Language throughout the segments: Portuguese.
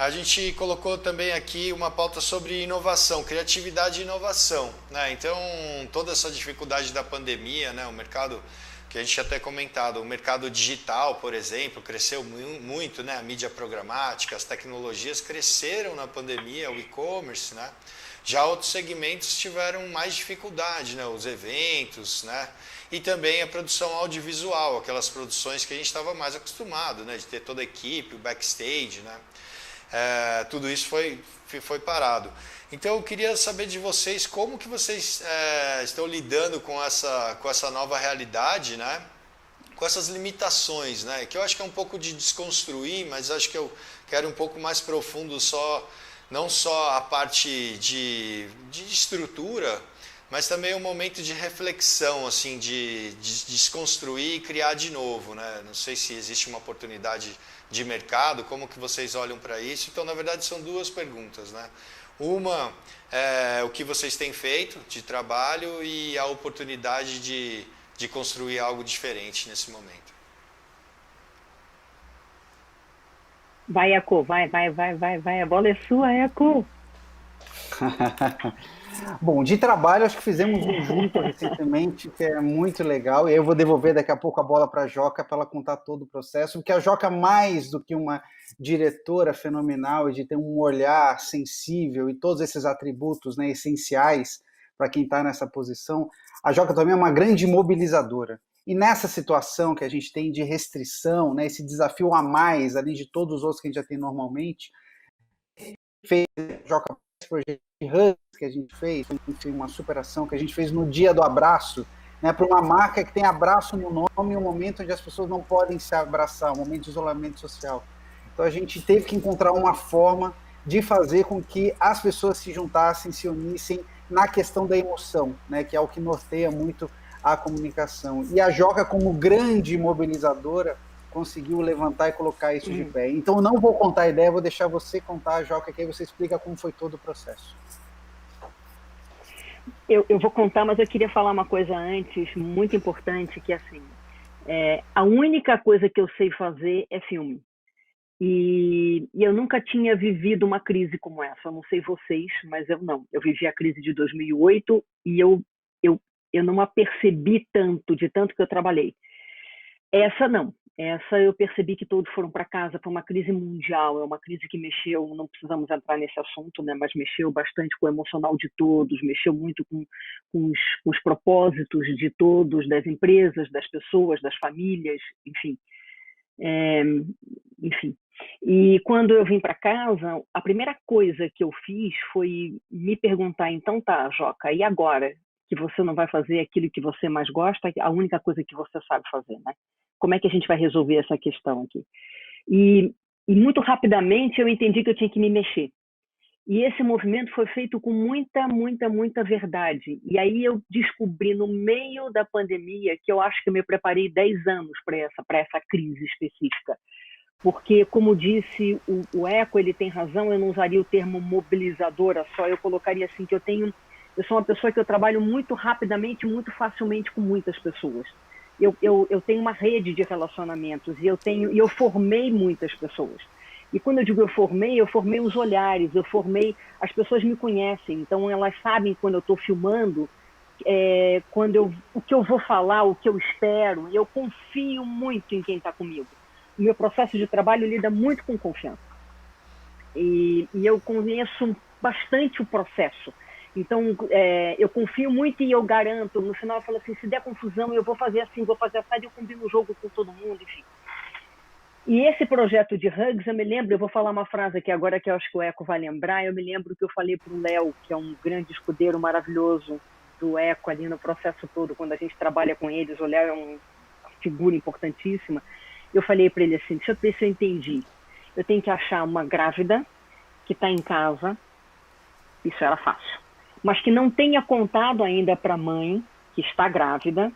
A gente colocou também aqui uma pauta sobre inovação, criatividade e inovação, né? Então, toda essa dificuldade da pandemia, né? O mercado que a gente tinha até comentado, o mercado digital, por exemplo, cresceu muito, né? A mídia programática, as tecnologias cresceram na pandemia, o e-commerce, né? Já outros segmentos tiveram mais dificuldade, né? Os eventos, né? E também a produção audiovisual, aquelas produções que a gente estava mais acostumado, né? De ter toda a equipe, o backstage, né? Tudo isso foi parado. Então eu queria saber de vocês como que vocês estão lidando com essa nova realidade, né? Com essas limitações, né? Que eu acho que é um pouco de desconstruir, mas acho que eu quero um pouco mais profundo não só a parte de estrutura, mas também um momento de reflexão, assim, de desconstruir e criar de novo, né? Não sei se existe uma oportunidade de mercado, como que vocês olham para isso. Então, na verdade, são duas perguntas, né? Uma é o que vocês têm feito de trabalho e a oportunidade de construir algo diferente nesse momento. Vai, Eco, vai. A bola é sua, Eco. Bom, de trabalho, acho que fizemos um junto recentemente, que é muito legal, e eu vou devolver daqui a pouco a bola para a Joca para ela contar todo o processo, porque a Joca, mais do que uma diretora fenomenal e de ter um olhar sensível e todos esses atributos, né, essenciais para quem está nessa posição, a Joca também é uma grande mobilizadora. E nessa situação que a gente tem de restrição, né, esse desafio a mais, além de todos os outros que a gente já tem normalmente, fez Joca projeto de Hugs que a gente fez, enfim, uma superação que a gente fez no Dia do Abraço, né, para uma marca que tem abraço no nome, um momento onde as pessoas não podem se abraçar, um momento de isolamento social. Então a gente teve que encontrar uma forma de fazer com que as pessoas se juntassem, se unissem na questão da emoção, né, que é o que norteia muito a comunicação. E a Joca, como grande mobilizadora, conseguiu levantar e colocar isso de pé. Então, não vou contar a ideia, vou deixar você contar, Joca, que aí você explica como foi todo o processo. Eu vou contar, mas eu queria falar uma coisa antes, muito importante, que é assim, a única coisa que eu sei fazer é filme. E eu nunca tinha vivido uma crise como essa. Eu não sei vocês, mas eu não. Eu vivi a crise de 2008 e eu não a percebi tanto, de tanto que eu trabalhei. Essa não. Essa eu percebi que todos foram para casa. Foi uma crise mundial, é uma crise que mexeu, não precisamos entrar nesse assunto, né, mas mexeu bastante com o emocional de todos, mexeu muito com os propósitos de todos, das empresas, das pessoas, das famílias, enfim. Enfim. E quando eu vim para casa, a primeira coisa que eu fiz foi me perguntar, então tá, Joca, e agora que você não vai fazer aquilo que você mais gosta, a única coisa que você sabe fazer, né? Como é que a gente vai resolver essa questão aqui? E muito rapidamente eu entendi que eu tinha que me mexer. E esse movimento foi feito com muita verdade. E aí eu descobri no meio da pandemia que eu acho que eu me preparei 10 anos para essa crise específica. Porque, como disse o Eco, ele tem razão, eu não usaria o termo mobilizadora só, eu colocaria assim que eu sou uma pessoa que eu trabalho muito rapidamente, muito facilmente com muitas pessoas. Eu tenho uma rede de relacionamentos e eu formei muitas pessoas. E quando eu digo eu formei os olhares, as pessoas me conhecem, então elas sabem quando eu estou filmando, o que eu vou falar, o que eu espero, e eu confio muito em quem está comigo. O meu processo de trabalho lida muito com confiança. E eu conheço bastante o processo. Então, eu confio muito e eu garanto. No final, eu falo assim, se der confusão, eu vou fazer assim, vou fazer assim, eu combino o jogo com todo mundo, enfim. E esse projeto de Hugs, eu me lembro, eu vou falar uma frase aqui agora que eu acho que o Eco vai lembrar, eu me lembro que eu falei para o Léo, que é um grande escudeiro maravilhoso do Eco ali no processo todo, quando a gente trabalha com eles, o Léo é uma figura importantíssima, eu falei para ele assim, deixa eu ver se eu entendi, eu tenho que achar uma grávida que está em casa, isso era fácil, mas que não tenha contado ainda para a mãe que está grávida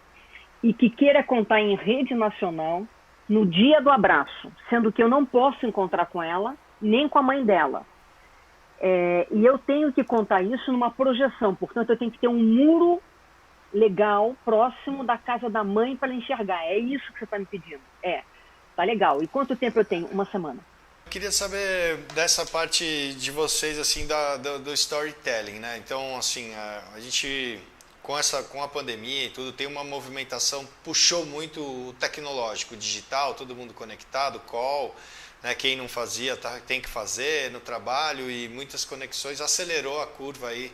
e que queira contar em rede nacional no dia do abraço, sendo que eu não posso encontrar com ela, nem com a mãe dela. E eu tenho que contar isso numa projeção, portanto eu tenho que ter um muro legal próximo da casa da mãe para ela enxergar. É isso que você está me pedindo? Tá legal. E quanto tempo eu tenho? Uma semana. queria saber dessa parte de vocês, assim, do storytelling, né? Então, assim, a gente, com a pandemia e tudo, tem uma movimentação, puxou muito o tecnológico, o digital, todo mundo conectado, call, né? Quem não fazia tem que fazer no trabalho, e muitas conexões, acelerou a curva aí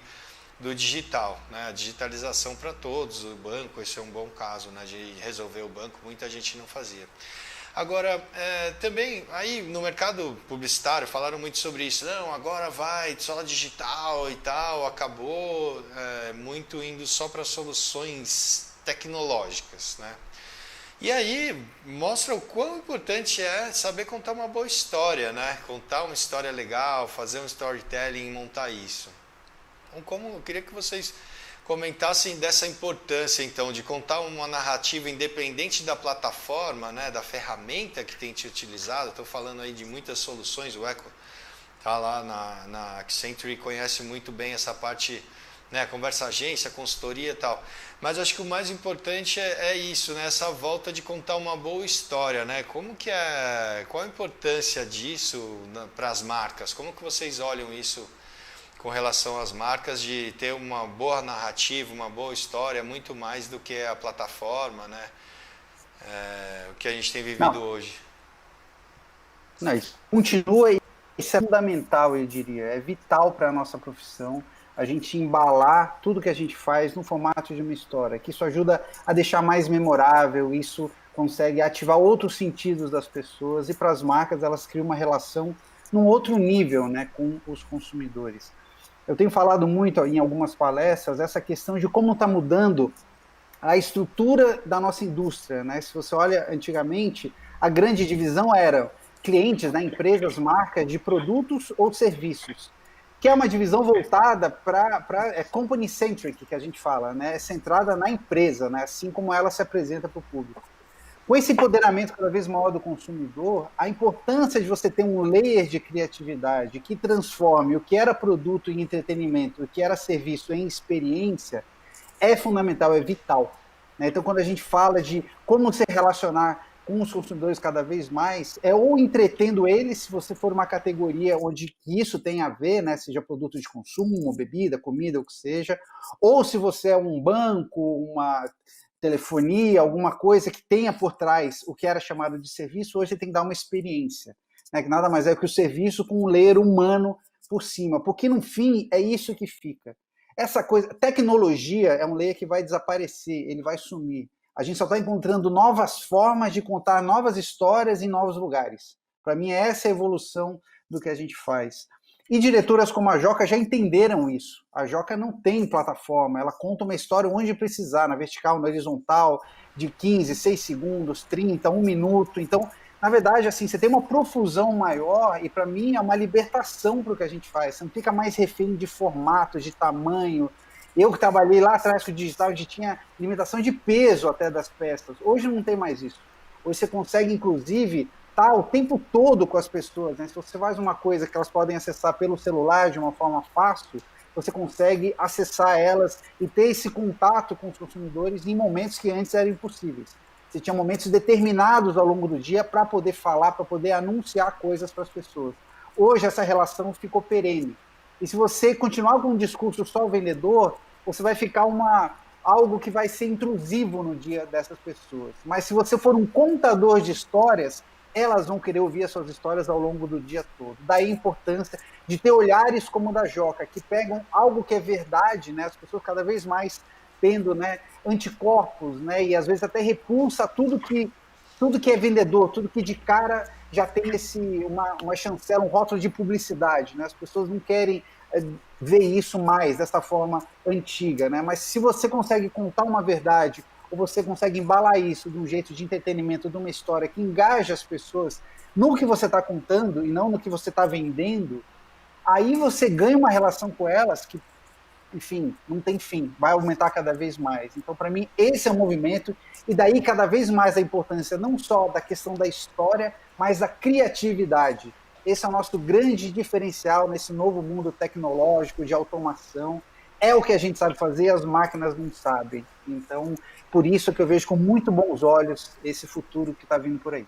do digital, né? A digitalização para todos, o banco, esse é um bom caso, né? De resolver o banco, muita gente não fazia. Agora, também, aí no mercado publicitário falaram muito sobre isso. Não, agora vai só digital e tal, acabou muito indo só para soluções tecnológicas, né? E aí mostra o quão importante é saber contar uma boa história, né? Contar uma história legal, fazer um storytelling e montar isso. Então, eu queria que vocês comentassem dessa importância, então, de contar uma narrativa independente da plataforma, né, da ferramenta que tem te utilizado. Estou falando aí de muitas soluções, o Eco está lá na Accenture e conhece muito bem essa parte, né, conversa agência, consultoria e tal. Mas acho que o mais importante é isso, né, essa volta de contar uma boa história, né? Qual a importância disso para as marcas? Como que vocês olham isso com relação às marcas, de ter uma boa narrativa, uma boa história, muito mais do que a plataforma, né? O que a gente tem vivido hoje. Não, isso continua, isso é fundamental, eu diria, é vital para a nossa profissão, a gente embalar tudo que a gente faz no formato de uma história, que isso ajuda a deixar mais memorável, isso consegue ativar outros sentidos das pessoas, e para as marcas elas criam uma relação num outro nível, né, com os consumidores. Eu tenho falado muito em algumas palestras essa questão de como está mudando a estrutura da nossa indústria, né? Se você olha antigamente, a grande divisão era clientes, né, empresas, marcas de produtos ou serviços, que é uma divisão voltada para company-centric, que a gente fala, né? É centrada na empresa, né? Assim como ela se apresenta para o público. Com esse empoderamento cada vez maior do consumidor, a importância de você ter um layer de criatividade que transforme o que era produto em entretenimento, o que era serviço em experiência, é fundamental, é vital. Então, quando a gente fala de como se relacionar com os consumidores cada vez mais, é ou entretendo eles, se você for uma categoria onde isso tem a ver, né, seja produto de consumo, bebida, comida, o que seja, ou se você é um banco, uma telefonia, alguma coisa que tenha por trás o que era chamado de serviço, hoje tem que dar uma experiência, né? Que nada mais é que o serviço com um layer humano por cima, porque no fim é isso que fica. Essa coisa, tecnologia é um layer que vai desaparecer, ele vai sumir. A gente só está encontrando novas formas de contar novas histórias em novos lugares. Para mim, essa é a evolução do que a gente faz. E diretoras como a Joca já entenderam isso. A Joca não tem plataforma, ela conta uma história onde precisar, na vertical, na horizontal, de 15, 6 segundos, 30, 1 minuto. Então, na verdade, assim, você tem uma profusão maior e, para mim, é uma libertação para o que a gente faz. Você não fica mais refém de formato, de tamanho. Eu que trabalhei lá atrás com o digital, a gente tinha limitação de peso até das peças. Hoje não tem mais isso. Hoje você consegue, inclusive, estar o tempo todo com as pessoas, né? Se você faz uma coisa que elas podem acessar pelo celular de uma forma fácil, você consegue acessar elas e ter esse contato com os consumidores em momentos que antes eram impossíveis. Você tinha momentos determinados ao longo do dia para poder falar, para poder anunciar coisas para as pessoas. Hoje essa relação ficou perene. E se você continuar com um discurso só vendedor, você vai ficar algo que vai ser intrusivo no dia dessas pessoas. Mas se você for um contador de histórias, elas vão querer ouvir as suas histórias ao longo do dia todo. Daí a importância de ter olhares como o da Joca, que pegam algo que é verdade, né? As pessoas cada vez mais tendo, né, anticorpos, né? E às vezes até repulsa tudo que é vendedor, tudo que de cara já tem uma chancela, um rótulo de publicidade, né? As pessoas não querem ver isso mais dessa forma antiga, né? Mas se você consegue contar uma verdade, ou você consegue embalar isso de um jeito de entretenimento, de uma história que engaja as pessoas no que você está contando e não no que você está vendendo, aí você ganha uma relação com elas que, enfim, não tem fim, vai aumentar cada vez mais. Então, para mim, esse é o movimento, e daí cada vez mais a importância não só da questão da história, mas da criatividade. Esse é o nosso grande diferencial nesse novo mundo tecnológico, de automação. É o que a gente sabe fazer, as máquinas não sabem. Então, por isso que eu vejo com muito bons olhos esse futuro que está vindo por aí.